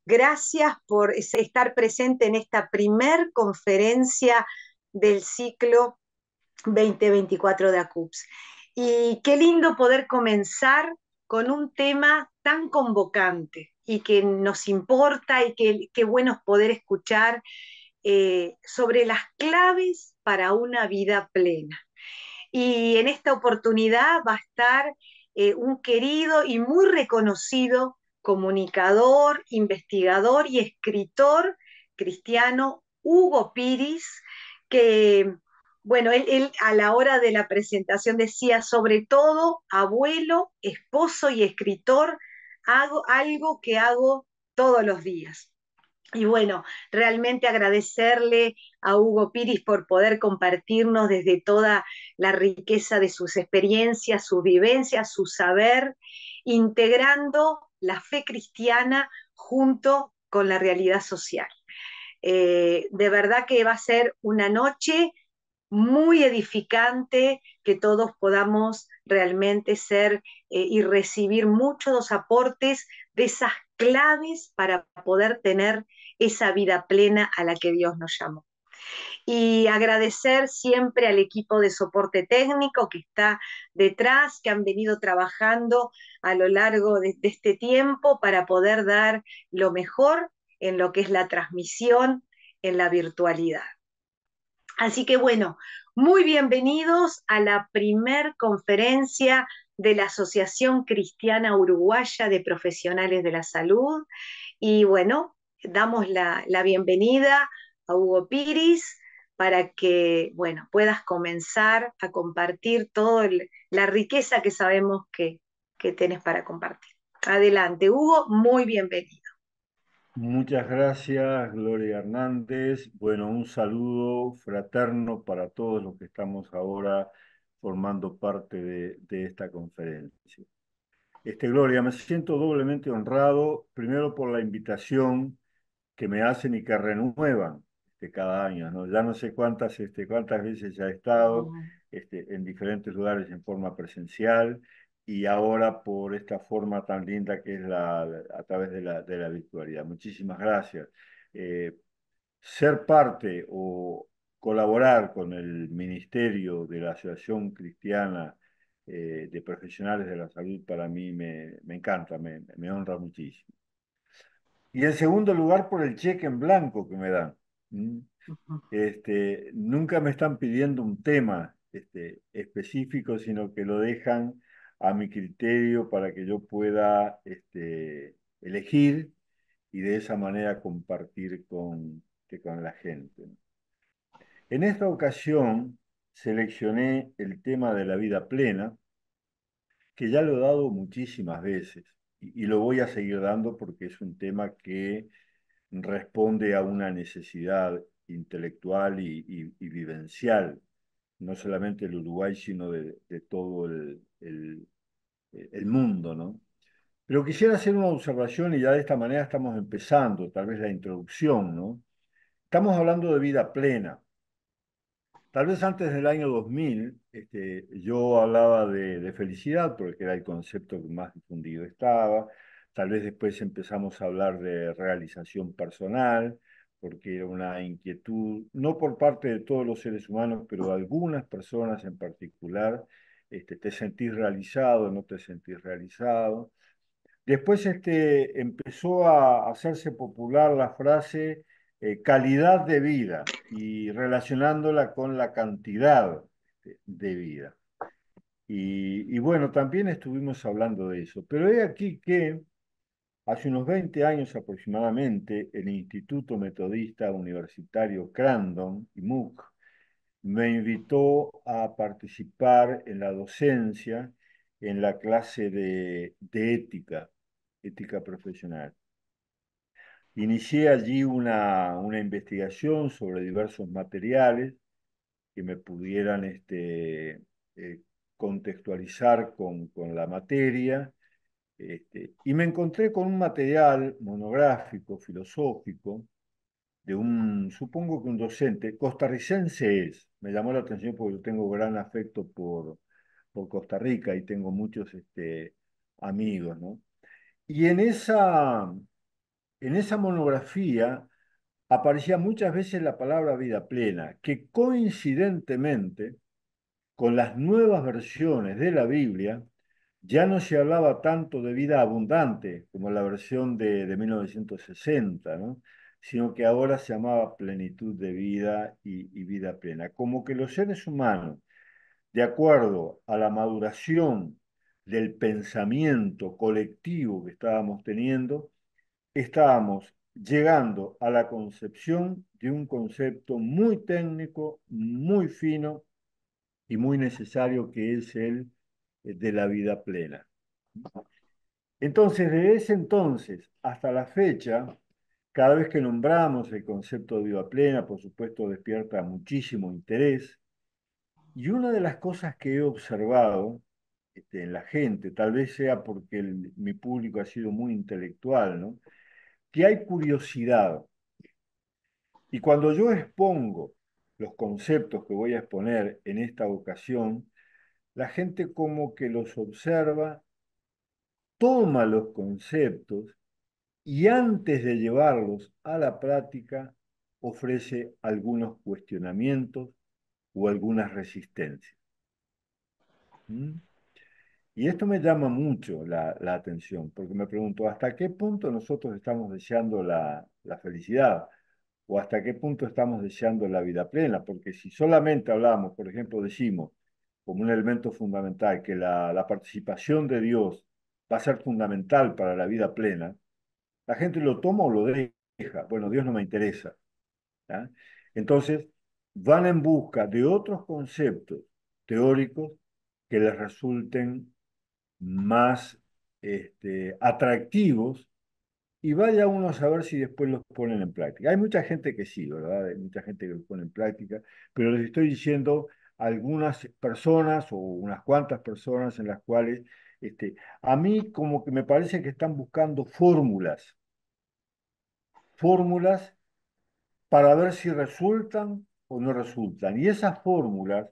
Gracias por estar presente en esta primer conferencia del ciclo 2024 de ACUPS. Y qué lindo poder comenzar con un tema tan convocante y que nos importa y qué bueno es poder escuchar sobre las claves para una vida plena. Y en esta oportunidad va a estar un querido y muy reconocido comunicador, investigador y escritor cristiano, Hugo Piris, que, bueno, él a la hora de la presentación decía, sobre todo, abuelo, esposo y escritor, hago algo que hago todos los días. Y bueno, realmente agradecerle a Hugo Piris por poder compartirnos desde toda la riqueza de sus experiencias, sus vivencias, su saber, integrando la fe cristiana junto con la realidad social. De verdad que va a ser una noche muy edificante, que todos podamos realmente ser y recibir muchos aportes de esas claves para poder tener esa vida plena a la que Dios nos llamó. Y agradecer siempre al equipo de soporte técnico que está detrás, que han venido trabajando a lo largo de este tiempo para poder dar lo mejor en lo que es la transmisión en la virtualidad. Así que bueno, muy bienvenidos a la primer conferencia de la Asociación Cristiana Uruguaya de Profesionales de la Salud. Y bueno, damos la bienvenida a Hugo Piris para que, bueno, puedas comenzar a compartir toda la riqueza que sabemos que tenés para compartir. Adelante, Hugo, muy bienvenido. Muchas gracias, Gloria Hernández. Bueno, un saludo fraterno para todos los que estamos ahora formando parte de esta conferencia. Gloria, me siento doblemente honrado, primero por la invitación que me hacen y que renuevan cada año, ¿no? Ya no sé cuántas veces ya he estado en diferentes lugares en forma presencial y ahora por esta forma tan linda que es a través de la virtualidad. Muchísimas gracias. Eh, Ser parte o colaborar con el Ministerio de la Asociación Cristiana de Profesionales de la Salud para mí me encanta, me honra muchísimo. Y en segundo lugar, por el cheque en blanco que me dan. ¿Mm? Nunca me están pidiendo un tema específico, sino que lo dejan a mi criterio para que yo pueda elegir y de esa manera compartir con la gente. En esta ocasión seleccioné el tema de la vida plena, que ya lo he dado muchísimas veces y lo voy a seguir dando porque es un tema que responde a una necesidad intelectual y vivencial, no solamente del Uruguay, sino de todo el mundo, ¿no? Pero quisiera hacer una observación y ya de esta manera estamos empezando, tal vez la introducción, ¿no? Estamos hablando de vida plena. Tal vez antes del año 2000, yo hablaba de felicidad, porque era el concepto que más difundido estaba. Tal vez después empezamos a hablar de realización personal, porque era una inquietud, no por parte de todos los seres humanos, pero de algunas personas en particular. ¿Te sentís realizado, no te sentís realizado? Después empezó a hacerse popular la frase calidad de vida y relacionándola con la cantidad de vida. Y bueno, también estuvimos hablando de eso. Pero he aquí que hace unos 20 años aproximadamente, el Instituto Metodista Universitario Crandon, IMUC, me invitó a participar en la docencia en la clase de ética profesional. Inicié allí una investigación sobre diversos materiales que me pudieran contextualizar con la materia, y me encontré con un material monográfico, filosófico, supongo que un docente, costarricense es, me llamó la atención porque yo tengo gran afecto por Costa Rica y tengo muchos amigos, ¿no? Y en esa monografía aparecía muchas veces la palabra vida plena, que coincidentemente con las nuevas versiones de la Biblia ya no se hablaba tanto de vida abundante como la versión de 1960, ¿no? Sino que ahora se llamaba plenitud de vida y vida plena. Como que los seres humanos, de acuerdo a la maduración del pensamiento colectivo que estábamos teniendo, estábamos llegando a la concepción de un concepto muy técnico, muy fino y muy necesario, que es el de la vida plena. Entonces, desde ese entonces hasta la fecha, cada vez que nombramos el concepto de vida plena, por supuesto, despierta muchísimo interés. Y una de las cosas que he observado en la gente, tal vez sea porque mi público ha sido muy intelectual, ¿no? Que hay curiosidad. Y cuando yo expongo los conceptos que voy a exponer en esta ocasión, la gente como que los observa, toma los conceptos y antes de llevarlos a la práctica ofrece algunos cuestionamientos o algunas resistencias. ¿Mm? Y esto me llama mucho la atención, porque me pregunto, ¿hasta qué punto nosotros estamos deseando la felicidad? ¿O hasta qué punto estamos deseando la vida plena? Porque si solamente hablamos, por ejemplo, decimos como un elemento fundamental que la participación de Dios va a ser fundamental para la vida plena, la gente lo toma o lo deja. Bueno, Dios no me interesa. ¿Ya? Entonces, van en busca de otros conceptos teóricos que les resulten más atractivos, y vaya uno a saber si después los ponen en práctica. Hay mucha gente que sí, ¿verdad? Hay mucha gente que los pone en práctica, pero les estoy diciendo algunas personas o unas cuantas personas en las cuales a mí como que me parece que están buscando fórmulas para ver si resultan o no resultan. Y esas fórmulas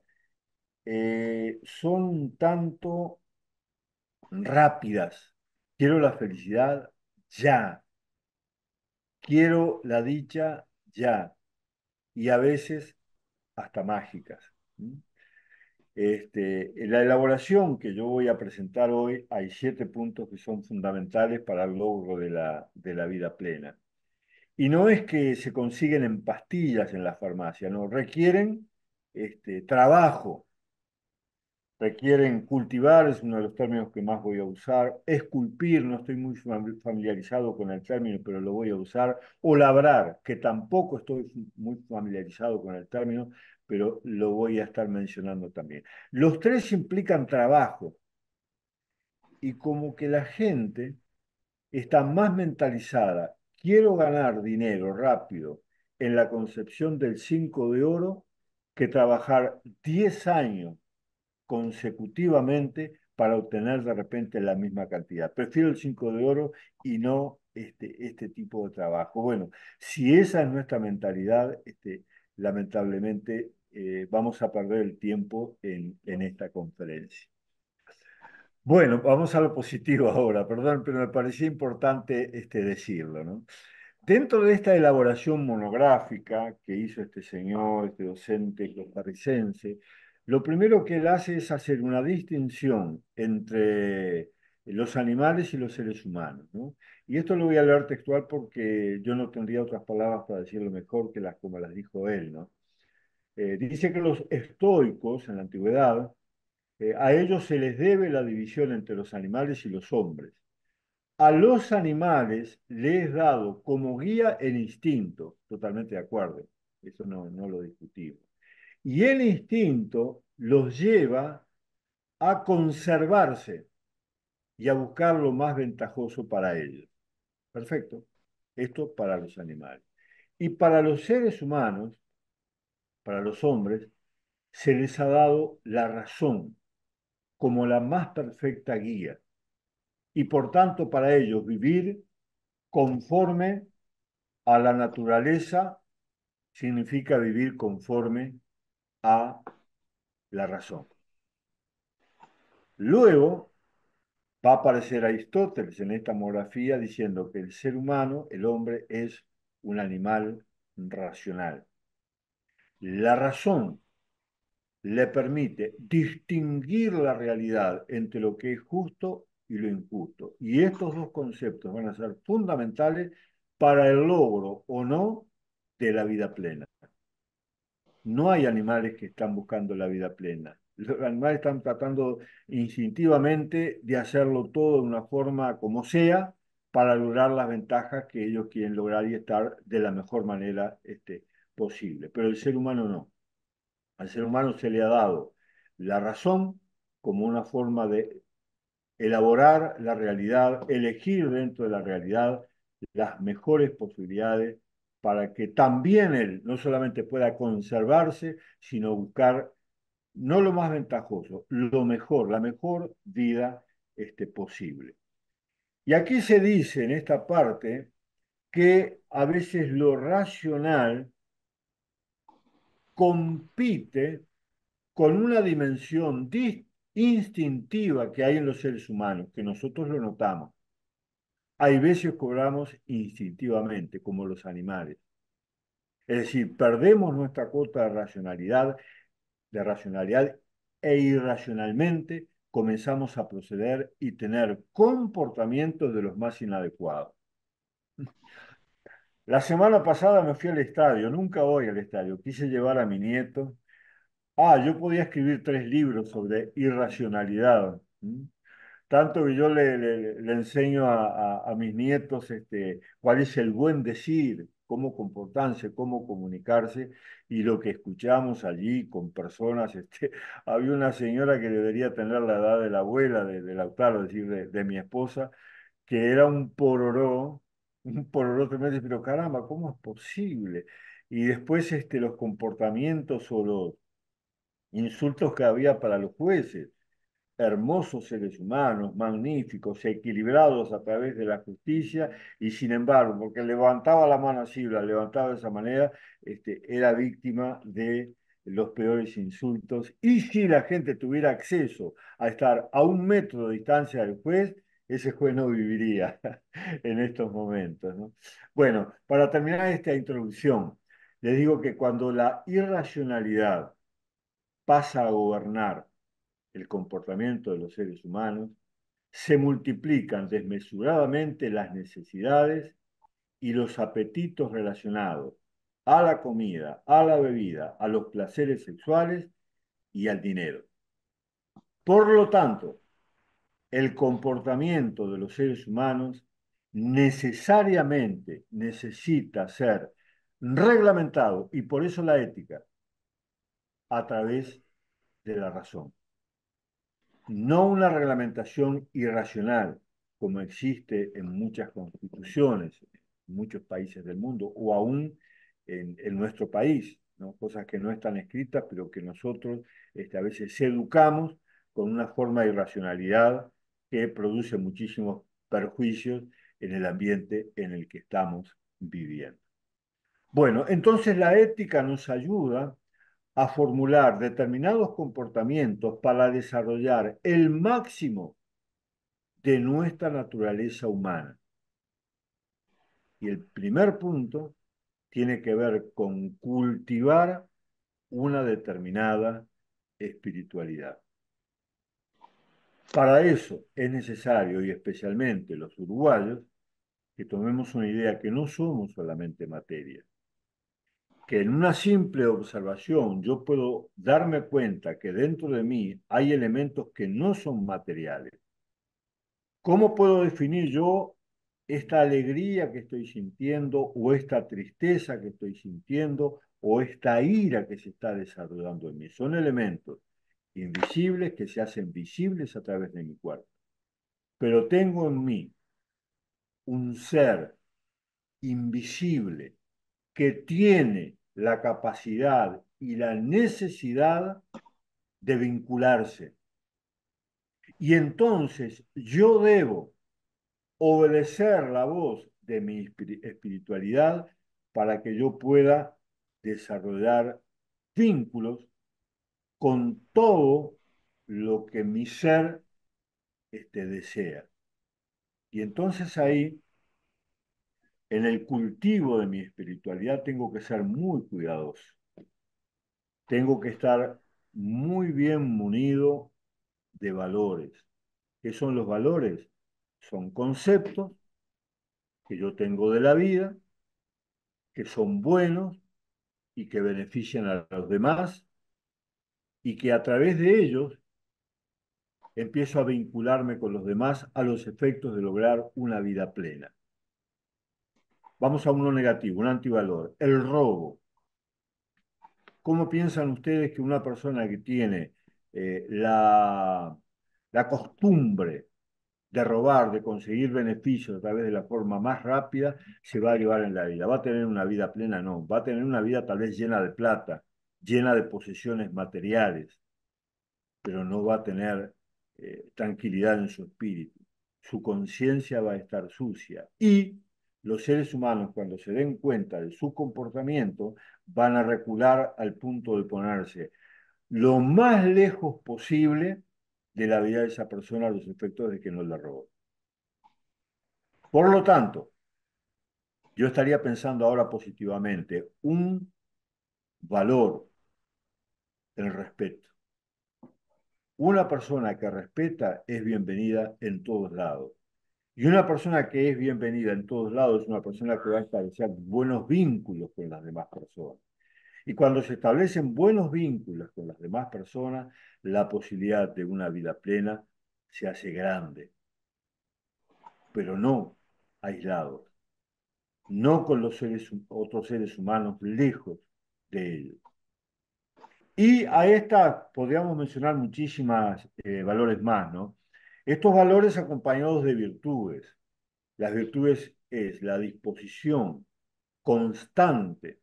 son un tanto rápidas. Quiero la felicidad ya, quiero la dicha ya, y a veces hasta mágicas. ¿Mm? En la elaboración que yo voy a presentar hoy hay 7 puntos que son fundamentales para el logro de la vida plena. Y no es que se consiguen en pastillas en la farmacia, no, requieren trabajo, requieren cultivar, es uno de los términos que más voy a usar, esculpir, no estoy muy familiarizado con el término, pero lo voy a usar, o labrar, que tampoco estoy muy familiarizado con el término, pero lo voy a estar mencionando también. Los tres implican trabajo, y como que la gente está más mentalizada, quiero ganar dinero rápido en la concepción del 5 de oro, que trabajar 10 años consecutivamente para obtener de repente la misma cantidad. Prefiero el 5 de oro y no este tipo de trabajo. Bueno, si esa es nuestra mentalidad, lamentablemente vamos a perder el tiempo en esta conferencia. Bueno, vamos a lo positivo ahora, perdón, pero me parecía importante decirlo, ¿no? Dentro de esta elaboración monográfica que hizo este señor, este docente costarricense, lo primero que él hace es hacer una distinción entre los animales y los seres humanos, ¿no? Y esto lo voy a leer textual porque yo no tendría otras palabras para decirlo mejor que las como las dijo él, ¿no? Dice que los estoicos en la antigüedad, a ellos se les debe la división entre los animales y los hombres. A los animales les es dado como guía el instinto, totalmente de acuerdo, eso no lo discutimos. Y el instinto los lleva a conservarse y a buscar lo más ventajoso para ellos. Perfecto. Esto para los animales. Y para los seres humanos, para los hombres, se les ha dado la razón como la más perfecta guía. Y por tanto, para ellos vivir conforme a la naturaleza significa vivir conforme a la razón. Luego, va a aparecer Aristóteles en esta monografía diciendo que el ser humano, el hombre, es un animal racional. La razón le permite distinguir la realidad entre lo que es justo y lo injusto. Y estos dos conceptos van a ser fundamentales para el logro o no de la vida plena. No hay animales que están buscando la vida plena. Los animales están tratando instintivamente de hacerlo todo de una forma como sea para lograr las ventajas que ellos quieren lograr y estar de la mejor manera posible. Pero el ser humano no. Al ser humano se le ha dado la razón como una forma de elaborar la realidad, elegir dentro de la realidad las mejores posibilidades para que también él no solamente pueda conservarse, sino buscar no lo más ventajoso, lo mejor, la mejor vida posible. Y aquí se dice en esta parte que a veces lo racional compite con una dimensión instintiva que hay en los seres humanos, que nosotros lo notamos. Hay veces que cobramos instintivamente, como los animales. Es decir, perdemos nuestra cuota de racionalidad e irracionalmente comenzamos a proceder y tener comportamientos de los más inadecuados. La semana pasada me fui al estadio, nunca voy al estadio, quise llevar a mi nieto. Yo podía escribir 3 libros sobre irracionalidad. Tanto que yo le enseño a mis nietos cuál es el buen decir, cómo comportarse, cómo comunicarse, y lo que escuchamos allí con personas, había una señora que debería tener la edad de la abuela de Lautaro, es decir, de mi esposa, que era un pororó tremendo, pero caramba, ¿cómo es posible? Y después los comportamientos o los insultos que había para los jueces, hermosos seres humanos, magníficos, equilibrados a través de la justicia, y sin embargo, porque levantaba la mano así, la levantaba de esa manera, era víctima de los peores insultos. Y si la gente tuviera acceso a estar a 1 metro de distancia del juez, ese juez no viviría en estos momentos, ¿no? Bueno, para terminar esta introducción, les digo que cuando la irracionalidad pasa a gobernar el comportamiento de los seres humanos, se multiplican desmesuradamente las necesidades y los apetitos relacionados a la comida, a la bebida, a los placeres sexuales y al dinero. Por lo tanto, el comportamiento de los seres humanos necesariamente necesita ser reglamentado, y por eso la ética, a través de la razón. No una reglamentación irracional, como existe en muchas constituciones, en muchos países del mundo, o aún en nuestro país, ¿no? Cosas que no están escritas, pero que nosotros a veces educamos con una forma de irracionalidad que produce muchísimos perjuicios en el ambiente en el que estamos viviendo. Bueno, entonces la ética nos ayuda a formular determinados comportamientos para desarrollar el máximo de nuestra naturaleza humana. Y el primer punto tiene que ver con cultivar una determinada espiritualidad. Para eso es necesario, y especialmente los uruguayos, que tomemos una idea que no somos solamente materia, que en una simple observación yo puedo darme cuenta que dentro de mí hay elementos que no son materiales. ¿Cómo puedo definir yo esta alegría que estoy sintiendo o esta tristeza que estoy sintiendo o esta ira que se está desarrollando en mí? Son elementos invisibles que se hacen visibles a través de mi cuerpo. Pero tengo en mí un ser invisible que tiene la capacidad y la necesidad de vincularse. Y entonces yo debo obedecer la voz de mi espiritualidad para que yo pueda desarrollar vínculos con todo lo que mi ser desea. Y entonces ahí, en el cultivo de mi espiritualidad, tengo que ser muy cuidadoso. Tengo que estar muy bien munido de valores. ¿Qué son los valores? Son conceptos que yo tengo de la vida, que son buenos y que benefician a los demás y que a través de ellos empiezo a vincularme con los demás a los efectos de lograr una vida plena. Vamos a uno negativo, un antivalor, el robo. ¿Cómo piensan ustedes que una persona que tiene la costumbre de robar, de conseguir beneficios a través de la forma más rápida, se va a llevar en la vida? ¿Va a tener una vida plena? No, va a tener una vida tal vez llena de plata, llena de posesiones materiales, pero no va a tener tranquilidad en su espíritu. Su conciencia va a estar sucia. Y los seres humanos, cuando se den cuenta de su comportamiento, van a recular al punto de ponerse lo más lejos posible de la vida de esa persona a los efectos de que no la robó. Por lo tanto, yo estaría pensando ahora positivamente, un valor, el respeto. Una persona que respeta es bienvenida en todos lados. Y una persona que es bienvenida en todos lados es una persona que va a establecer buenos vínculos con las demás personas. Y cuando se establecen buenos vínculos con las demás personas, la posibilidad de una vida plena se hace grande, pero no aislados, no con los otros seres humanos lejos de ellos. Y a estas podríamos mencionar muchísimas valores más, ¿no? Estos valores acompañados de virtudes. Las virtudes es la disposición constante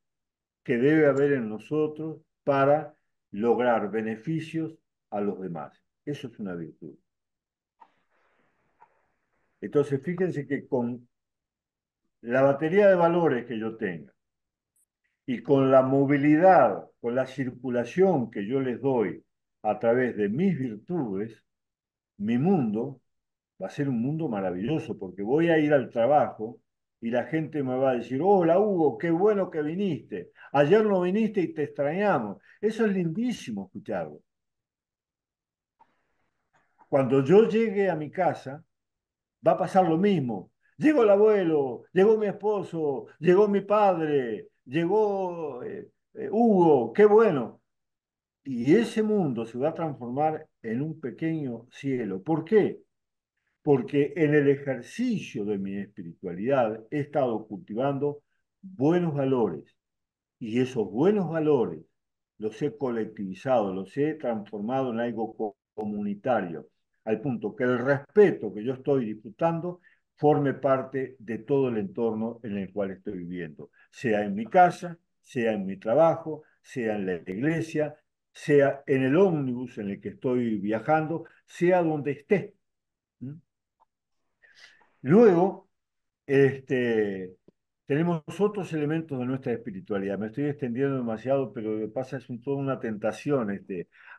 que debe haber en nosotros para lograr beneficios a los demás. Eso es una virtud. Entonces, fíjense que con la batería de valores que yo tenga y con la movilidad, con la circulación que yo les doy a través de mis virtudes, mi mundo va a ser un mundo maravilloso porque voy a ir al trabajo y la gente me va a decir, hola Hugo, qué bueno que viniste. Ayer no viniste y te extrañamos. Eso es lindísimo escucharlo. Cuando yo llegue a mi casa, va a pasar lo mismo. Llegó el abuelo, llegó mi esposo, llegó mi padre, llegó Hugo, qué bueno. Y ese mundo se va a transformar en un pequeño cielo. ¿Por qué? Porque en el ejercicio de mi espiritualidad he estado cultivando buenos valores y esos buenos valores los he colectivizado, los he transformado en algo comunitario, al punto que el respeto que yo estoy disfrutando forme parte de todo el entorno en el cual estoy viviendo, sea en mi casa, sea en mi trabajo, sea en la iglesia, sea en el ómnibus en el que estoy viajando, sea donde esté. ¿Mm? Luego, tenemos otros elementos de nuestra espiritualidad. Me estoy extendiendo demasiado, pero lo que pasa es toda una tentación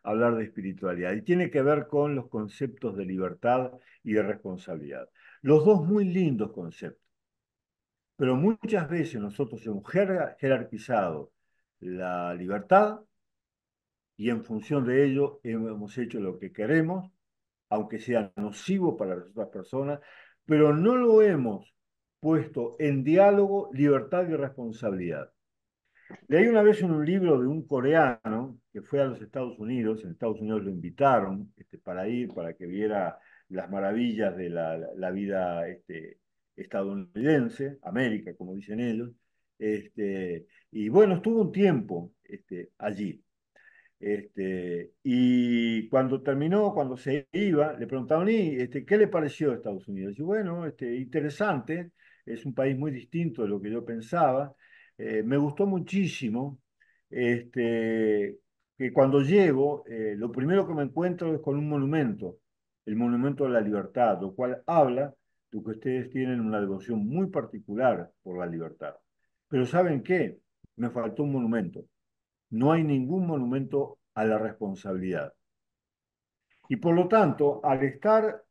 hablar de espiritualidad. Y tiene que ver con los conceptos de libertad y de responsabilidad. Los dos muy lindos conceptos. Pero muchas veces nosotros hemos jerarquizado la libertad y en función de ello hemos hecho lo que queremos, aunque sea nocivo para las otras personas, pero no lo hemos puesto en diálogo libertad y responsabilidad. Leí una vez en un libro de un coreano que fue a los Estados Unidos, en Estados Unidos lo invitaron para ir, para que viera las maravillas de la vida estadounidense, América, como dicen ellos, y bueno, estuvo un tiempo allí. Y cuando terminó, cuando se iba, le preguntaban, ¿y qué le pareció a Estados Unidos? Y bueno, interesante, es un país muy distinto de lo que yo pensaba. Me gustó muchísimo que cuando llego, lo primero que me encuentro es con un monumento, el Monumento de la Libertad, lo cual habla de que ustedes tienen una devoción muy particular por la libertad. Pero ¿saben qué? Me faltó un monumento. No hay ningún monumento a la responsabilidad. Y por lo tanto, al estar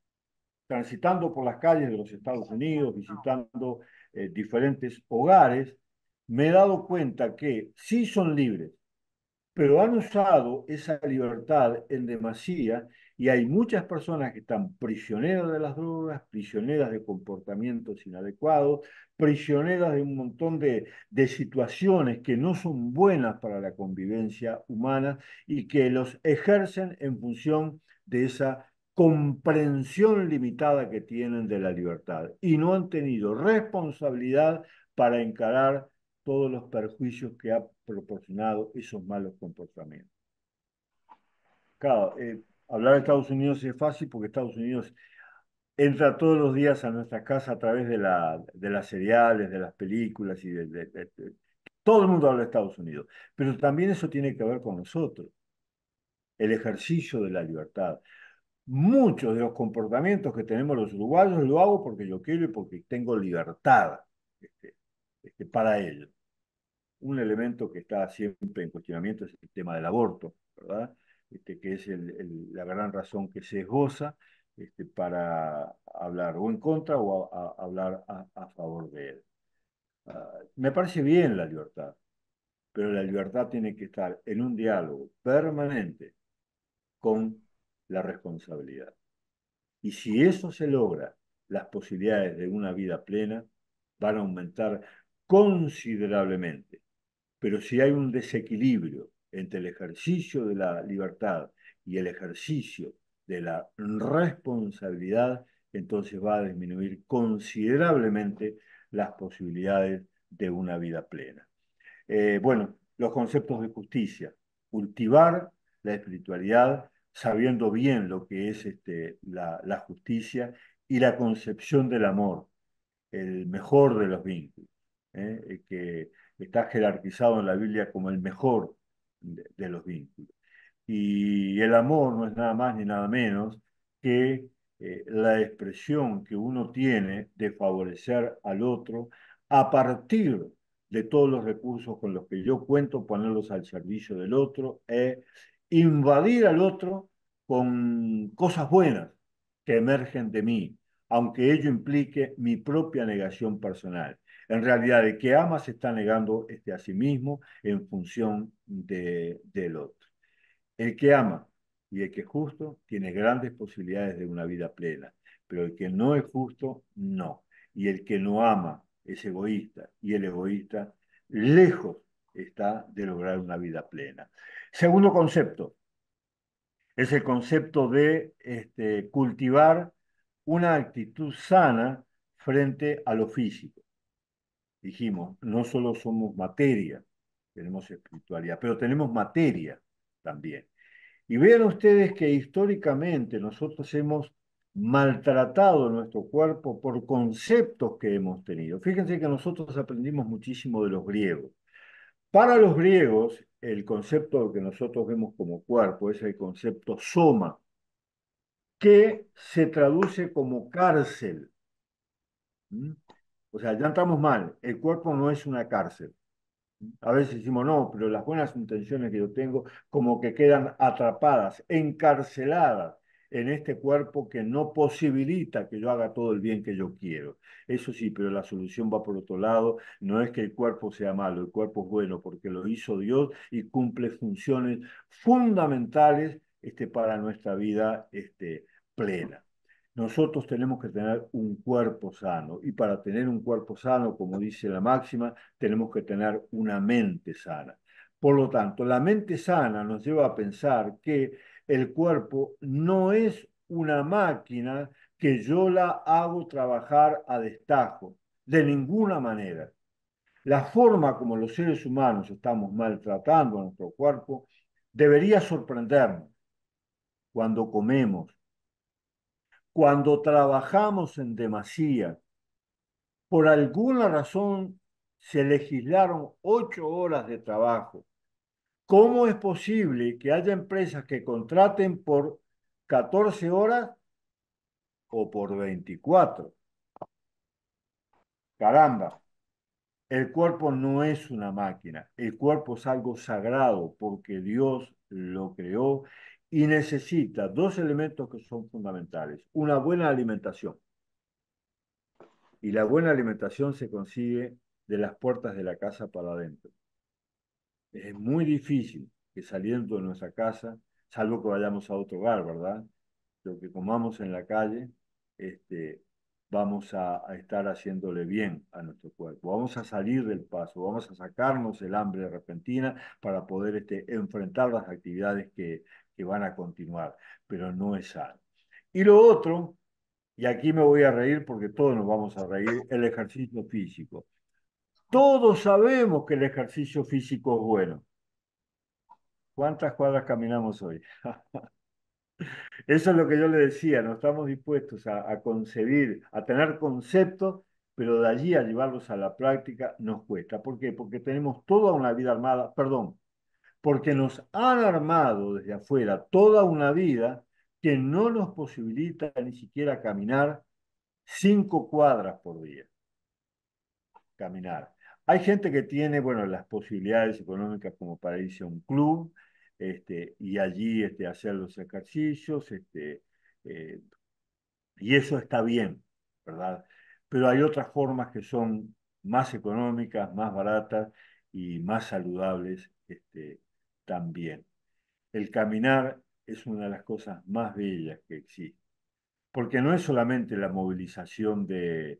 transitando por las calles de los Estados Unidos, visitando diferentes hogares, me he dado cuenta que sí son libres, pero han usado esa libertad en demasía y hay muchas personas que están prisioneras de las drogas, prisioneras de comportamientos inadecuados, prisioneras de un montón de situaciones que no son buenas para la convivencia humana y que los ejercen en función de esa comprensión limitada que tienen de la libertad y no han tenido responsabilidad para encarar todos los perjuicios que ha proporcionado esos malos comportamientos. Claro, hablar de Estados Unidos es fácil porque Estados Unidos entra todos los días a nuestra casa a través de las seriales, de las películas y todo el mundo habla de Estados Unidos. Pero también eso tiene que ver con nosotros, el ejercicio de la libertad. Muchos de los comportamientos que tenemos los uruguayos lo hago porque yo quiero y porque tengo libertad este, para ello. Un elemento que está siempre en cuestionamiento es el tema del aborto, ¿verdad? Que es la gran razón que se esboza para hablar o en contra o hablar a favor de él. Me parece bien la libertad, pero la libertad tiene que estar en un diálogo permanente con la responsabilidad. Y si eso se logra, las posibilidades de una vida plena van a aumentar considerablemente. Pero si hay un desequilibrio entre el ejercicio de la libertad y el ejercicio de la responsabilidad, entonces va a disminuir considerablemente las posibilidades de una vida plena. Bueno, los conceptos de justicia, cultivar la espiritualidad sabiendo bien lo que es la justicia y la concepción del amor, el mejor de los vínculos, que está jerarquizado en la Biblia como el mejor de los vínculos. Y el amor no es nada más ni nada menos que la expresión que uno tiene de favorecer al otro a partir de todos los recursos con los que yo cuento, ponerlos al servicio del otro e invadir al otro con cosas buenas que emergen de mí, aunque ello implique mi propia negación personal. En realidad, el que ama se está negando a sí mismo en función del otro. El que ama y el que es justo tiene grandes posibilidades de una vida plena, pero el que no es justo, no. Y el que no ama es egoísta y el egoísta lejos está de lograr una vida plena. Segundo concepto, es el concepto de cultivar una actitud sana frente a lo físico. Dijimos, no solo somos materia, tenemos espiritualidad, pero tenemos materia también. Y vean ustedes que históricamente nosotros hemos maltratado nuestro cuerpo por conceptos que hemos tenido. Fíjense que nosotros aprendimos muchísimo de los griegos. Para los griegos, el concepto que nosotros vemos como cuerpo es el concepto soma, que se traduce como cárcel. ¿Mm? O sea, ya entramos mal. El cuerpo no es una cárcel. A veces decimos, no, pero las buenas intenciones que yo tengo como que quedan atrapadas, encarceladas en este cuerpo que no posibilita que yo haga todo el bien que yo quiero. Eso sí, pero la solución va por otro lado. No es que el cuerpo sea malo, el cuerpo es bueno porque lo hizo Dios y cumple funciones fundamentales para nuestra vida plena. Nosotros tenemos que tener un cuerpo sano y para tener un cuerpo sano, como dice la máxima, tenemos que tener una mente sana. Por lo tanto, la mente sana nos lleva a pensar que el cuerpo no es una máquina que yo la hago trabajar a destajo, de ninguna manera. La forma como los seres humanos estamos maltratando a nuestro cuerpo debería sorprendernos cuando comemos, cuando trabajamos en demasía. Por alguna razón se legislaron 8 horas de trabajo. ¿Cómo es posible que haya empresas que contraten por 14 horas o por 24? Caramba, el cuerpo no es una máquina, el cuerpo es algo sagrado porque Dios lo creó y necesita dos elementos que son fundamentales. Una buena alimentación. Y la buena alimentación se consigue de las puertas de la casa para adentro. Es muy difícil que saliendo de nuestra casa, salvo que vayamos a otro hogar, ¿verdad? Lo que comamos en la calle, este, vamos a estar haciéndole bien a nuestro cuerpo. Vamos a salir del paso, vamos a sacarnos el hambre repentina para poder enfrentar las actividades que van a continuar, pero no es sano. Y lo otro, y aquí me voy a reír porque todos nos vamos a reír, el ejercicio físico. Todos sabemos que el ejercicio físico es bueno. ¿Cuántas cuadras caminamos hoy? Eso es lo que yo le decía, no estamos dispuestos a concebir, a tener conceptos, pero de allí a llevarlos a la práctica nos cuesta. ¿Por qué? Porque tenemos toda una vida armada, perdón, porque nos han armado desde afuera toda una vida que no nos posibilita ni siquiera caminar 5 cuadras por día, caminar. Hay gente que tiene, bueno, las posibilidades económicas como para irse a un club, y allí hacer los ejercicios, eh, y eso está bien, ¿verdad? Pero hay otras formas que son más económicas, más baratas y más saludables, también. El caminar es una de las cosas más bellas que existe, porque no es solamente la movilización del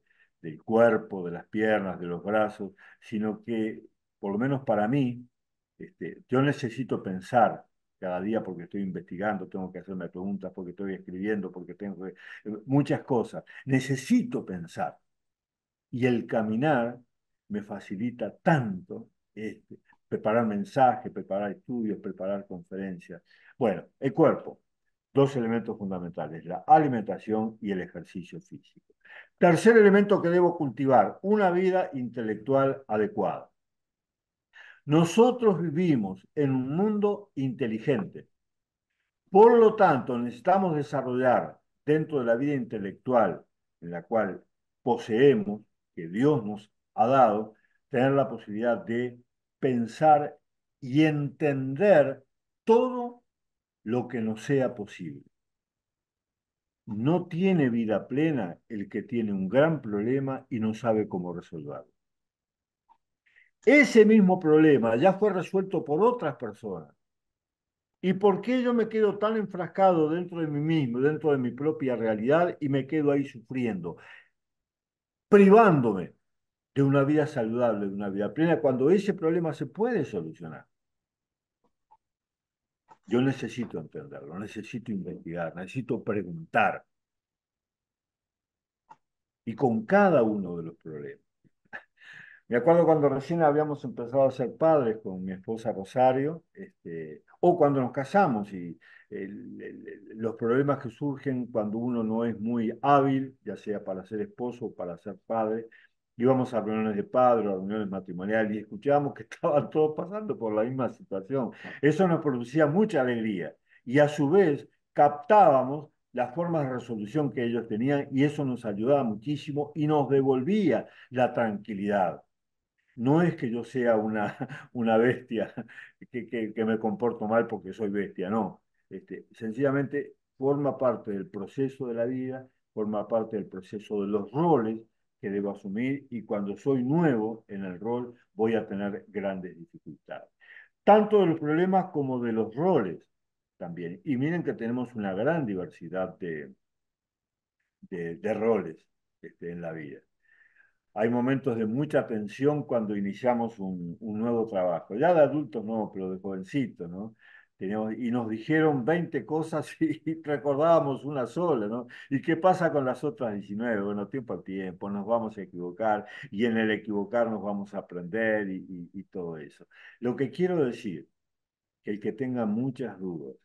cuerpo, de las piernas, de los brazos, sino que, por lo menos para mí, yo necesito pensar cada día porque estoy investigando, tengo que hacerme preguntas, porque estoy escribiendo, porque tengo que, muchas cosas. Necesito pensar. Y el caminar me facilita tanto, preparar mensajes, preparar estudios, preparar conferencias. Bueno, el cuerpo, dos elementos fundamentales, la alimentación y el ejercicio físico. Tercer elemento que debo cultivar, una vida intelectual adecuada. Nosotros vivimos en un mundo inteligente. Por lo tanto, necesitamos desarrollar dentro de la vida intelectual en la cual poseemos, que Dios nos ha dado, tener la posibilidad de pensar y entender todo lo que nos sea posible. No tiene vida plena el que tiene un gran problema y no sabe cómo resolverlo. Ese mismo problema ya fue resuelto por otras personas. ¿Y por qué yo me quedo tan enfrascado dentro de mí mismo, dentro de mi propia realidad y me quedo ahí sufriendo, privándome de una vida saludable, de una vida plena, cuando ese problema se puede solucionar? Yo necesito entenderlo, necesito investigar, necesito preguntar y con cada uno de los problemas. Me acuerdo cuando recién habíamos empezado a ser padres con mi esposa Rosario, o cuando nos casamos y los problemas que surgen cuando uno no es muy hábil, ya sea para ser esposo o para ser padre. Íbamos a reuniones de padres, a reuniones matrimoniales y escuchábamos que estaban todos pasando por la misma situación. Eso nos producía mucha alegría y a su vez captábamos las formas de resolución que ellos tenían y eso nos ayudaba muchísimo y nos devolvía la tranquilidad. No es que yo sea una bestia, que me comporto mal porque soy bestia, no. Sencillamente forma parte del proceso de la vida, forma parte del proceso de los roles que debo asumir y cuando soy nuevo en el rol voy a tener grandes dificultades. Tanto de los problemas como de los roles también. Y miren que tenemos una gran diversidad de roles, en la vida. Hay momentos de mucha tensión cuando iniciamos un nuevo trabajo. Ya de adultos no, pero de jovencitos, ¿no? Y nos dijeron 20 cosas y recordábamos una sola, ¿no? ¿Y qué pasa con las otras 19? Bueno, tiempo al tiempo, nos vamos a equivocar y en el equivocarnos vamos a aprender y todo eso. Lo que quiero decir, que el que tenga muchas dudas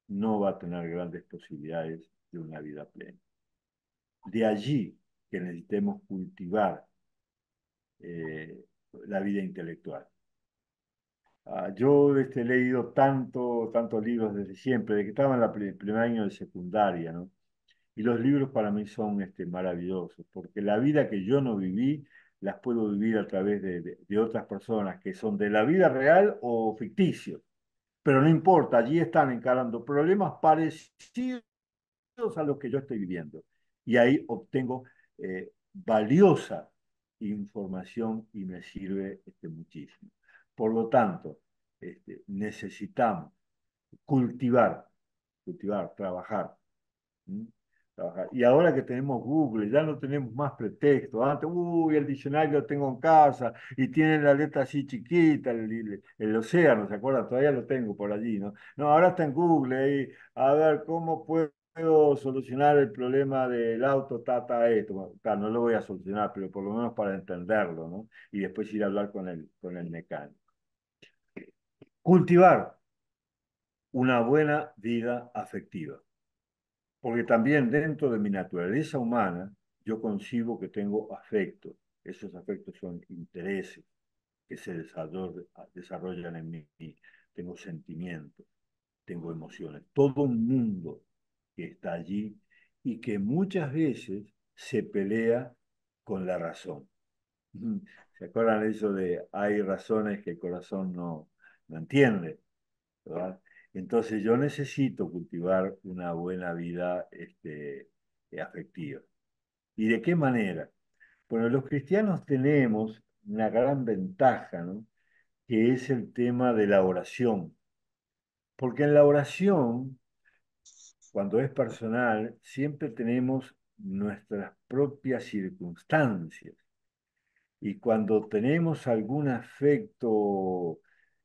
no va a tener grandes posibilidades de una vida plena. De allí que necesitemos cultivar eh, la vida intelectual. Yo he leído tantos libros desde siempre, desde que estaba en el primer año de secundaria, ¿no? Y los libros para mí son maravillosos, porque la vida que yo no viví, las puedo vivir a través de otras personas que son de la vida real o ficticio. pero no importa, allí están encarando problemas parecidos a los que yo estoy viviendo. Y ahí obtengo valiosa información y me sirve muchísimo. Por lo tanto, necesitamos cultivar, cultivar, trabajar. ¿Mm? Trabajar. Y ahora que tenemos Google, ya no tenemos más pretextos. Antes, uy, el diccionario lo tengo en casa y tiene la letra así chiquita, el océano, ¿se acuerdan? Todavía lo tengo por allí, ¿no? No, ahora está en Google ahí, a ver cómo puedo solucionar el problema del auto, esto. Bueno, claro, no lo voy a solucionar, pero por lo menos para entenderlo, ¿no? Y después ir a hablar con el mecánico. Cultivar una buena vida afectiva. Porque también dentro de mi naturaleza humana, yo concibo que tengo afectos. Esos afectos son intereses que se desarrollan en mí. Tengo sentimientos, tengo emociones. Todo un mundo que está allí y que muchas veces se pelea con la razón. ¿Se acuerdan de eso de hay razones que el corazón no entiende? ¿Verdad? Entonces yo necesito cultivar una buena vida afectiva. ¿Y de qué manera? Bueno, los cristianos tenemos una gran ventaja, ¿no? Que es el tema de la oración. Porque en la oración, cuando es personal, siempre tenemos nuestras propias circunstancias. Y cuando tenemos algún afecto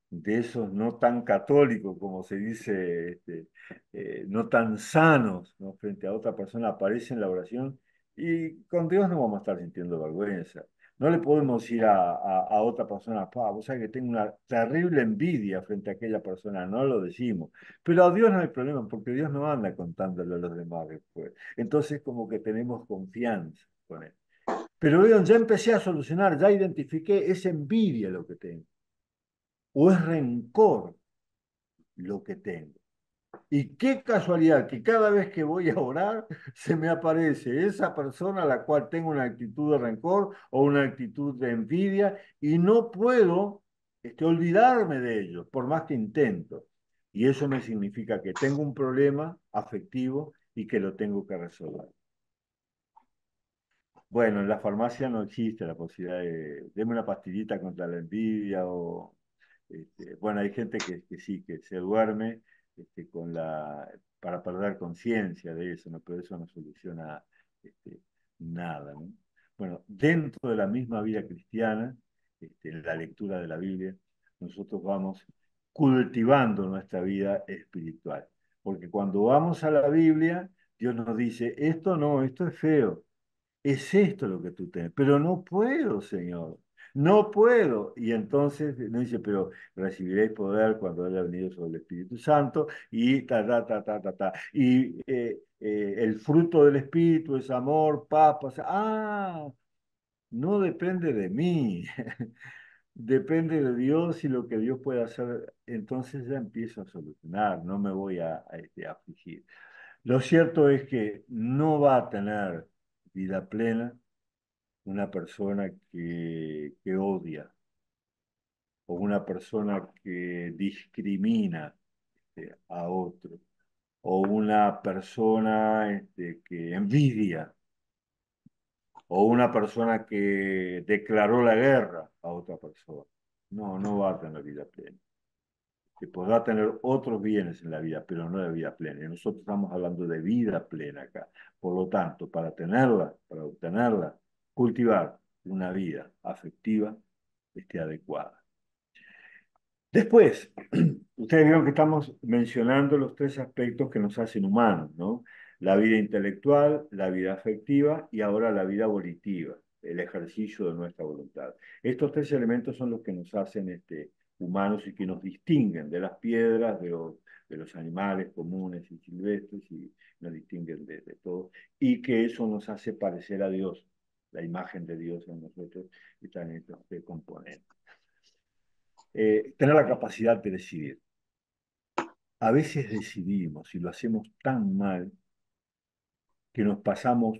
de esos no tan católicos, como se dice, no tan sanos, ¿no? Frente a otra persona, aparece en la oración y con Dios no vamos a estar sintiendo vergüenza. No le podemos ir a otra persona, vos sabés que tengo una terrible envidia frente a aquella persona, no lo decimos. Pero a Dios no hay problema, porque Dios no anda contándolo a los demás después. Entonces, como que tenemos confianza con él. Pero vean, ya empecé a solucionar, ya identifiqué, es envidia lo que tengo, o es rencor lo que tengo. Y qué casualidad que cada vez que voy a orar se me aparece esa persona a la cual tengo una actitud de rencor o una actitud de envidia y no puedo olvidarme de ellos, por más que intento. Y eso me significa que tengo un problema afectivo y que lo tengo que resolver. Bueno, en la farmacia no existe la posibilidad de, deme una pastillita contra la envidia o, bueno, hay gente que sí, que se duerme con para perder conciencia de eso, ¿no? Pero eso no soluciona este, nada, ¿no? Bueno, dentro de la misma vida cristiana, en la lectura de la Biblia, nosotros vamos cultivando nuestra vida espiritual. Porque cuando vamos a la Biblia, Dios nos dice, esto no, esto es feo, es esto lo que tú tienes, pero no puedo, Señor, no puedo. Y entonces nos dice, pero recibiréis poder cuando haya venido sobre el Espíritu Santo y ta, ta, ta, ta, ta, ta. Y el fruto del Espíritu es amor, paz, no depende de mí, depende de Dios y lo que Dios puede hacer. Entonces ya empiezo a solucionar, no me voy a afligir. Lo cierto es que no va a tener vida plena una persona que odia o una persona que discrimina a otro o una persona que envidia o una persona que declaró la guerra a otra persona. No, no va a tener vida plena. Que podrá tener otros bienes en la vida, pero no de vida plena. Y nosotros estamos hablando de vida plena acá. Por lo tanto, para tenerla, para obtenerla, cultivar una vida afectiva adecuada. Después, ustedes vieron que estamos mencionando los tres aspectos que nos hacen humanos, ¿no? La vida intelectual, la vida afectiva y ahora la vida volitiva, el ejercicio de nuestra voluntad. Estos tres elementos son los que nos hacen humanos y que nos distinguen de las piedras, de los animales comunes y silvestres y nos distinguen de todo. Y que eso nos hace parecer a Dios, la imagen de Dios en nosotros está en estos tres componentes. Tener la capacidad de decidir. A veces decidimos y lo hacemos tan mal que nos pasamos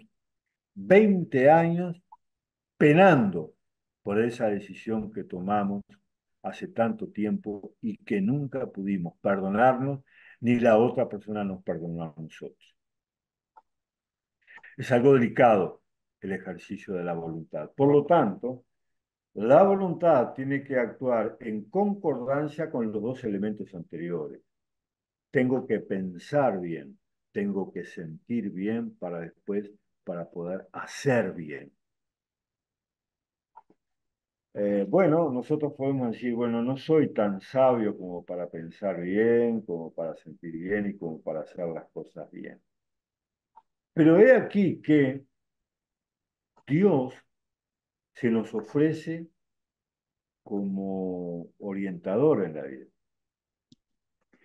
20 años penando por esa decisión que tomamos hace tanto tiempo y que nunca pudimos perdonarnos, ni la otra persona nos perdonó a nosotros. Es algo delicado el ejercicio de la voluntad. Por lo tanto, la voluntad tiene que actuar en concordancia con los dos elementos anteriores. Tengo que pensar bien, tengo que sentir bien para después, para poder hacer bien. Bueno, nosotros podemos decir, bueno, no soy tan sabio como para pensar bien, como para sentir bien y como para hacer las cosas bien. Pero he aquí que Dios se nos ofrece como orientador en la vida.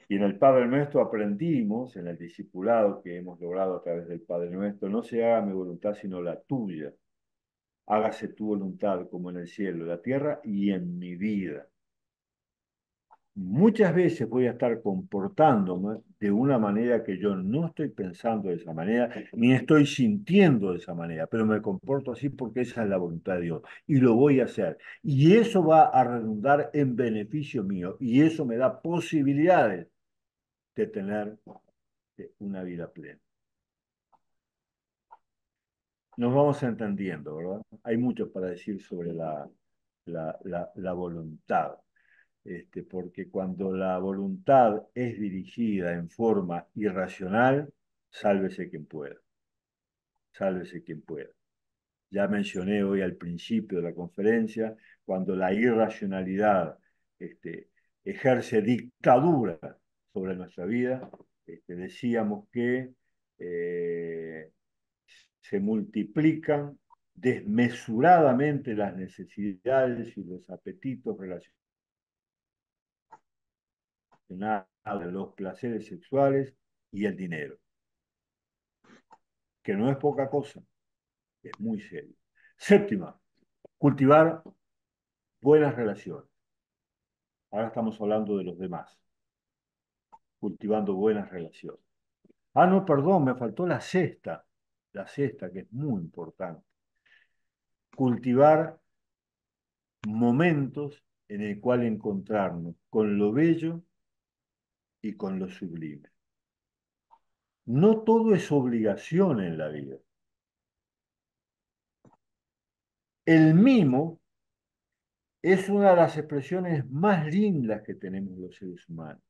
Y en el Padre Nuestro aprendimos, en el discipulado que hemos logrado a través del Padre Nuestro, no se haga mi voluntad sino la tuya. Hágase tu voluntad como en el cielo, en la tierra y en mi vida. Muchas veces voy a estar comportándome de una manera que yo no estoy pensando de esa manera, ni estoy sintiendo de esa manera, pero me comporto así porque esa es la voluntad de Dios y lo voy a hacer. Y eso va a redundar en beneficio mío y eso me da posibilidades de tener una vida plena. Nos vamos entendiendo, ¿verdad? Hay mucho para decir sobre la voluntad. Porque cuando la voluntad es dirigida en forma irracional, sálvese quien pueda, sálvese quien pueda. Ya mencioné hoy al principio de la conferencia, cuando la irracionalidad ejerce dictadura sobre nuestra vida, decíamos que eh, se multiplican desmesuradamente las necesidades y los apetitos relacionados los placeres sexuales y el dinero, que no es poca cosa, es muy serio. Séptima, cultivar buenas relaciones. Ahora estamos hablando de los demás, cultivando buenas relaciones. Ah, no, perdón, me faltó la sexta que es muy importante. Cultivar momentos en el cual encontrarnos con lo bello y con lo sublime. No todo es obligación en la vida. El mimo es una de las expresiones más lindas que tenemos los seres humanos.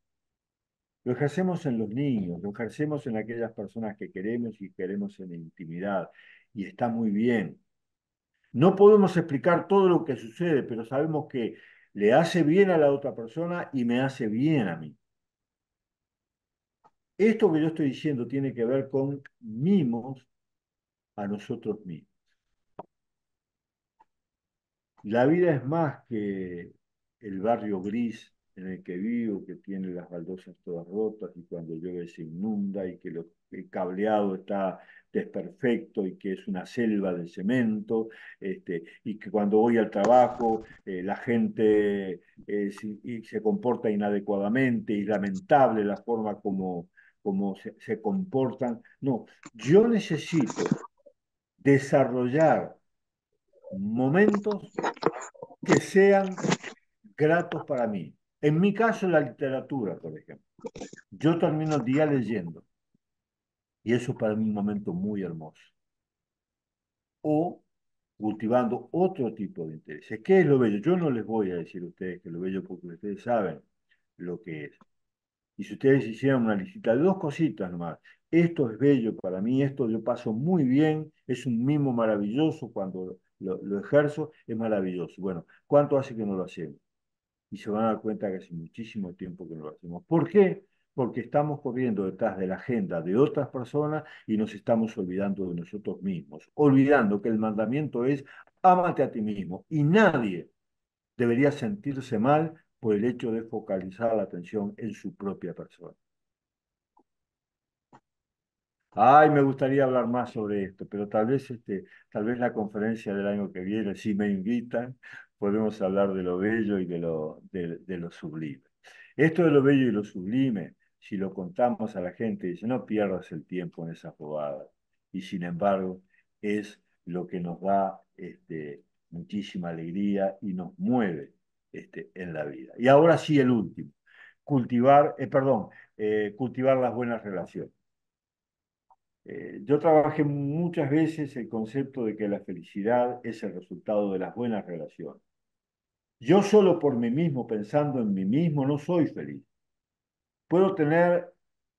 Lo ejercemos en los niños, lo ejercemos en aquellas personas que queremos y queremos en intimidad, y está muy bien. No podemos explicar todo lo que sucede, pero sabemos que le hace bien a la otra persona y me hace bien a mí. Esto que yo estoy diciendo tiene que ver con mimos a nosotros mismos. La vida es más que el barrio gris en el que vivo, que tiene las baldosas todas rotas y cuando llueve se inunda y que el cableado está desperfecto y que es una selva de cemento, y que cuando voy al trabajo la gente se comporta inadecuadamente y lamentable la forma como se comportan. No, yo necesito desarrollar momentos que sean gratos para mí. En mi caso, la literatura, por ejemplo. Yo termino el día leyendo y eso para mí es un momento muy hermoso. O cultivando otro tipo de intereses. ¿Qué es lo bello? Yo no les voy a decir a ustedes que lo bello porque ustedes saben lo que es. Y si ustedes hicieran una lista de dos cositas nomás, esto es bello para mí, esto yo paso muy bien, es un mimo maravilloso cuando lo ejerzo, es maravilloso. Bueno, ¿cuánto hace que no lo hacemos? Y se van a dar cuenta que hace muchísimo tiempo que no lo hacemos. ¿Por qué? Porque estamos corriendo detrás de la agenda de otras personas y nos estamos olvidando de nosotros mismos, olvidando que el mandamiento es ámate a ti mismo y nadie debería sentirse mal por el hecho de focalizar la atención en su propia persona. Ay, me gustaría hablar más sobre esto, pero tal vez la conferencia del año que viene, si me invitan, podemos hablar de lo bello y de lo sublime. Esto de lo bello y lo sublime, si lo contamos a la gente, dice, no pierdas el tiempo en esas bobadas. Y sin embargo, es lo que nos da muchísima alegría y nos mueve. en la vida. Y ahora sí el último, cultivar las buenas relaciones. Yo trabajé muchas veces el concepto de que la felicidad es el resultado de las buenas relaciones. Yo solo por mí mismo, pensando en mí mismo, no soy feliz. Puedo tener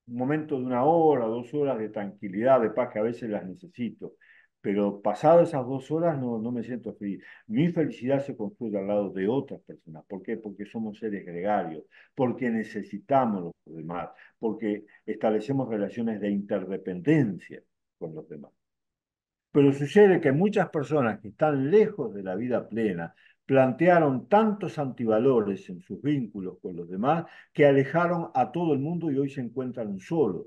un momento de 1 hora, 2 horas de tranquilidad, de paz, que a veces las necesito, pero pasadas esas 2 horas no me siento feliz. Mi felicidad se construye al lado de otras personas. ¿Por qué? Porque somos seres gregarios, porque necesitamos los demás, porque establecemos relaciones de interdependencia con los demás. Pero sucede que muchas personas que están lejos de la vida plena plantearon tantos antivalores en sus vínculos con los demás que alejaron a todo el mundo y hoy se encuentran solos,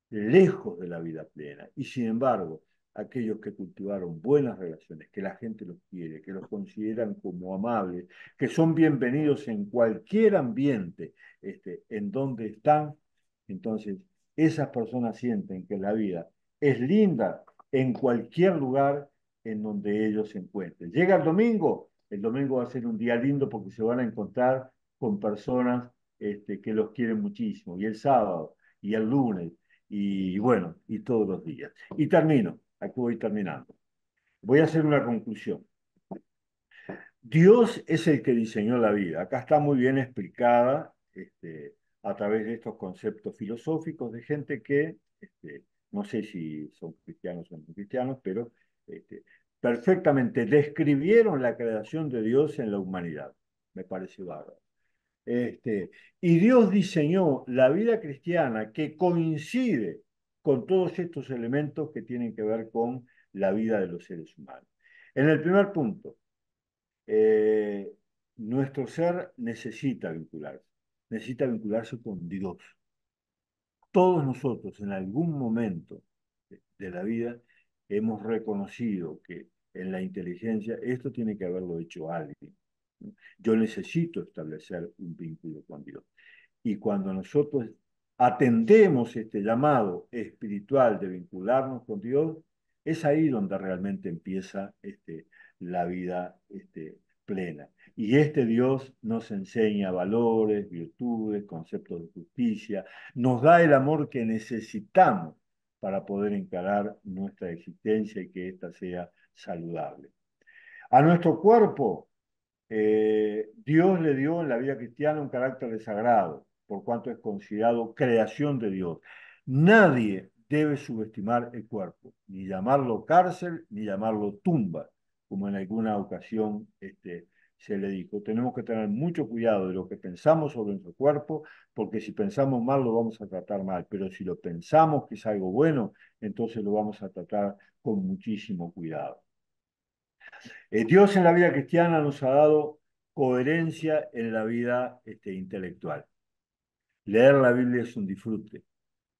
lejos de la vida plena. Y sin embargo, aquellos que cultivaron buenas relaciones, que la gente los quiere, que los consideran como amables, que son bienvenidos en cualquier ambiente en donde están, entonces esas personas sienten que la vida es linda en cualquier lugar en donde ellos se encuentren. Llega el domingo va a ser un día lindo porque se van a encontrar con personas que los quieren muchísimo, y el sábado, y el lunes, y bueno, y todos los días. Y termino, aquí voy terminando. Voy a hacer una conclusión. Dios es el que diseñó la vida. Acá está muy bien explicada a través de estos conceptos filosóficos de gente que, no sé si son cristianos o no cristianos, pero este, perfectamente describieron la creación de Dios en la humanidad. Me parece bárbaro. Y Dios diseñó la vida cristiana que coincide con todos estos elementos que tienen que ver con la vida de los seres humanos. En el primer punto, eh, nuestro ser necesita vincularse con Dios. Todos nosotros en algún momento de la vida hemos reconocido que en la inteligencia esto tiene que haberlo hecho alguien. Yo necesito establecer un vínculo con Dios. Y cuando nosotros atendemos este llamado espiritual de vincularnos con Dios, es ahí donde realmente empieza la vida plena. Y este Dios nos enseña valores, virtudes, conceptos de justicia, nos da el amor que necesitamos para poder encarar nuestra existencia y que ésta sea saludable. A nuestro cuerpo Dios le dio en la vida cristiana un carácter de sagrado, por cuanto es considerado creación de Dios. Nadie debe subestimar el cuerpo, ni llamarlo cárcel, ni llamarlo tumba, como en alguna ocasión se le dijo. Tenemos que tener mucho cuidado de lo que pensamos sobre nuestro cuerpo, porque si pensamos mal lo vamos a tratar mal, pero si lo pensamos que es algo bueno, entonces lo vamos a tratar con muchísimo cuidado. Dios en la vida cristiana nos ha dado coherencia en la vida intelectual. Leer la Biblia es un disfrute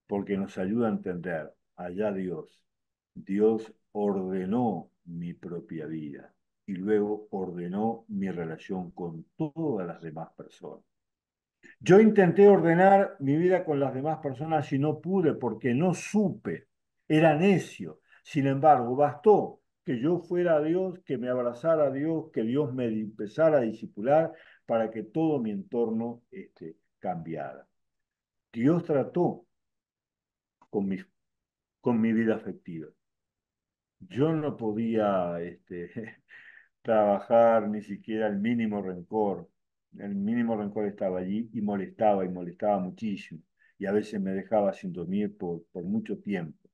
porque nos ayuda a entender, allá Dios, Dios ordenó mi propia vida y luego ordenó mi relación con todas las demás personas. Yo intenté ordenar mi vida con las demás personas y no pude porque no supe, era necio. Sin embargo, bastó que yo fuera a Dios, que me abrazara a Dios, que Dios me empezara a discipular para que todo mi entorno cambiara. Dios trató con con mi vida afectiva. Yo no podía trabajar ni siquiera el mínimo rencor. El mínimo rencor estaba allí y molestaba muchísimo. Y a veces me dejaba sin dormir por mucho tiempo.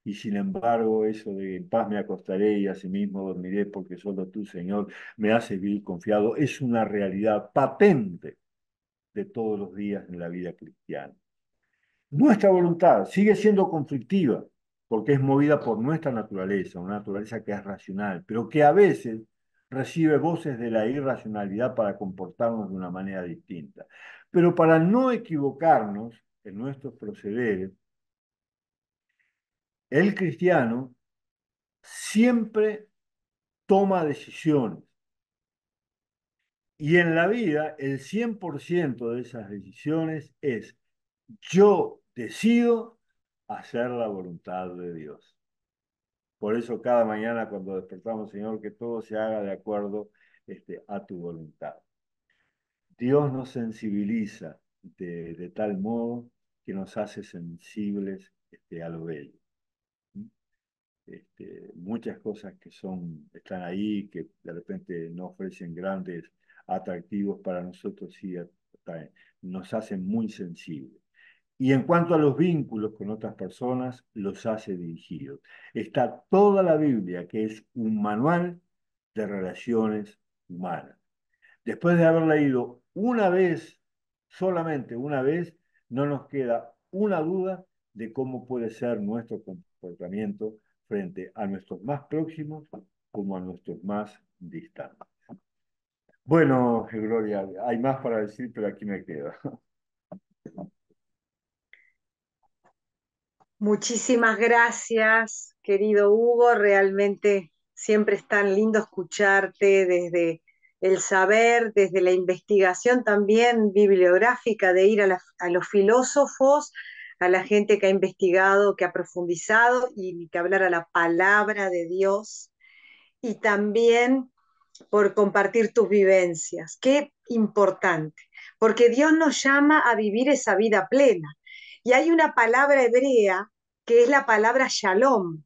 Y sin embargo, eso de en paz me acostaré y asimismo dormiré porque solo tú, Señor, me haces vivir confiado, es una realidad patente de todos los días en la vida cristiana. Nuestra voluntad sigue siendo conflictiva porque es movida por nuestra naturaleza, una naturaleza que es racional, pero que a veces recibe voces de la irracionalidad para comportarnos de una manera distinta. Pero para no equivocarnos en nuestros procederes, el cristiano siempre toma decisiones y en la vida el 100% de esas decisiones es yo decido hacer la voluntad de Dios. Por eso cada mañana cuando despertamos, Señor, que todo se haga de acuerdo a tu voluntad. Dios nos sensibiliza de tal modo que nos hace sensibles a lo bello. Muchas cosas que están ahí, que de repente no ofrecen grandes atractivos para nosotros, sí nos hacen muy sensibles. Y en cuanto a los vínculos con otras personas, los hace dirigidos. Está toda la Biblia, que es un manual de relaciones humanas. Después de haber leído una vez, solamente una vez, no nos queda una duda de cómo puede ser nuestro comportamiento frente a nuestros más próximos como a nuestros más distantes. Bueno, Gloria, hay más para decir, pero aquí me quedo. Muchísimas gracias, querido Hugo. Realmente siempre es tan lindo escucharte desde el saber, desde la investigación también bibliográfica, de ir a los filósofos, a la gente que ha investigado, que ha profundizado y que hablar a la palabra de Dios. Y también por compartir tus vivencias. Qué importante, porque Dios nos llama a vivir esa vida plena. Y hay una palabra hebrea que es la palabra shalom.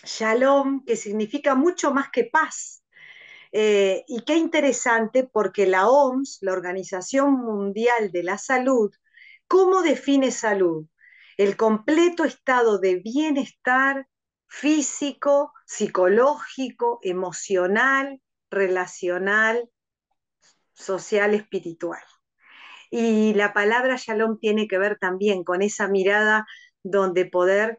Shalom, que significa mucho más que paz. Y qué interesante porque la OMS, la Organización Mundial de la Salud, ¿cómo define salud? El completo estado de bienestar físico, psicológico, emocional, relacional, social, espiritual. Y la palabra shalom tiene que ver también con esa mirada donde poder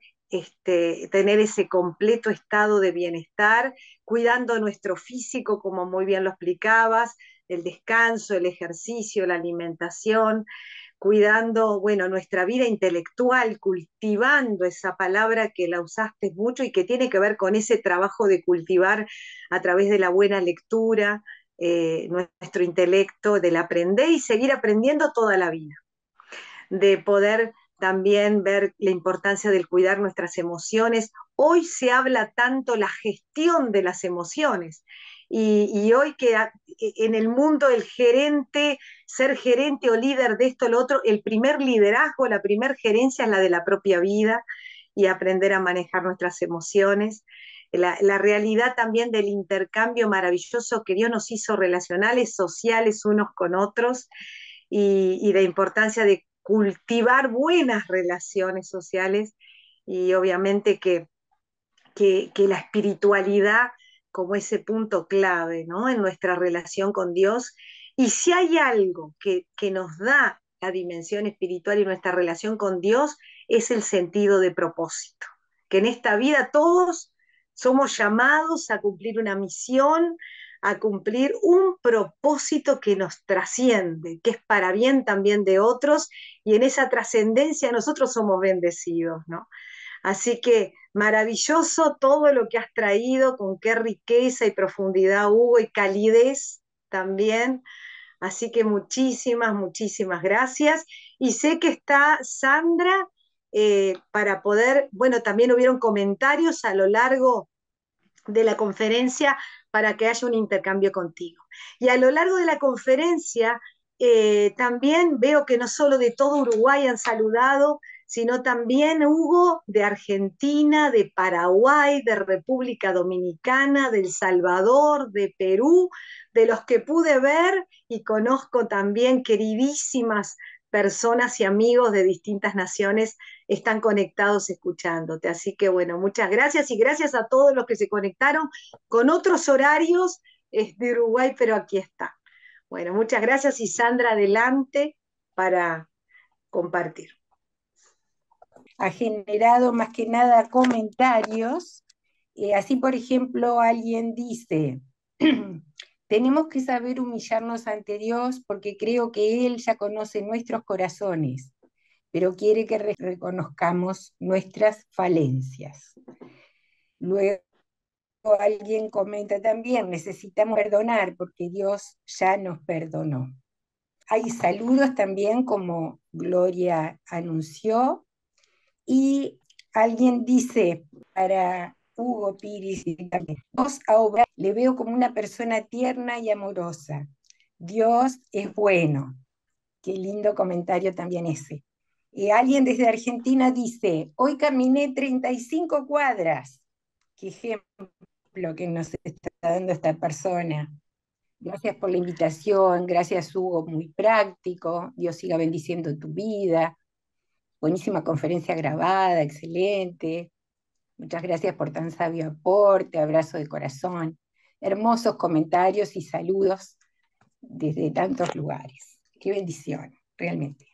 tener ese completo estado de bienestar, cuidando nuestro físico, como muy bien lo explicabas, el descanso, el ejercicio, la alimentación, cuidando, bueno, nuestra vida intelectual, cultivando esa palabra que la usaste mucho y que tiene que ver con ese trabajo de cultivar a través de la buena lectura, nuestro intelecto, del aprender y seguir aprendiendo toda la vida, de poder también ver la importancia del cuidar nuestras emociones. Hoy se habla tanto la gestión de las emociones y hoy que en el mundo el gerente, ser gerente o líder de esto o lo otro, el primer liderazgo, la primer gerencia es la de la propia vida y aprender a manejar nuestras emociones. La realidad también del intercambio maravilloso que Dios nos hizo relacionales, sociales unos con otros, y la importancia de cultivar buenas relaciones sociales y obviamente que la espiritualidad como ese punto clave, ¿no? En nuestra relación con Dios. Y si hay algo que nos da la dimensión espiritual y nuestra relación con Dios, es el sentido de propósito. Que en esta vida todos somos llamados a cumplir una misión, a cumplir un propósito que nos trasciende, que es para bien también de otros, y en esa trascendencia nosotros somos bendecidos, ¿no? Así que maravilloso todo lo que has traído, con qué riqueza y profundidad hubo y calidez también. Así que muchísimas, muchísimas gracias. Y sé que está Sandra para poder, bueno, también hubieron comentarios a lo largo de la conferencia para que haya un intercambio contigo. Y a lo largo de la conferencia también veo que no solo de todo Uruguay han saludado, sino también Hugo de Argentina, de Paraguay, de República Dominicana, de El Salvador, de Perú, de los que pude ver y conozco también queridísimas personas y amigos de distintas naciones están conectados escuchándote. Así que bueno, muchas gracias y gracias a todos los que se conectaron con otros horarios de Uruguay, pero aquí está. Bueno, muchas gracias y Sandra, adelante para compartir. Ha generado más que nada comentarios. Así, por ejemplo, alguien dice, tenemos que saber humillarnos ante Dios porque creo que Él ya conoce nuestros corazones, pero quiere que reconozcamos nuestras falencias. Luego alguien comenta también, necesitamos perdonar porque Dios ya nos perdonó. Hay saludos también, como Gloria anunció, y alguien dice, para Hugo Piris, vos a obrar, le veo como una persona tierna y amorosa. Dios es bueno. Qué lindo comentario también ese. Alguien desde Argentina dice, hoy caminé 35 cuadras. Qué ejemplo que nos está dando esta persona. Gracias por la invitación, gracias Hugo, muy práctico. Dios siga bendiciendo tu vida. Buenísima conferencia grabada, excelente. Muchas gracias por tan sabio aporte, abrazo de corazón. Hermosos comentarios y saludos desde tantos lugares. Qué bendición, realmente.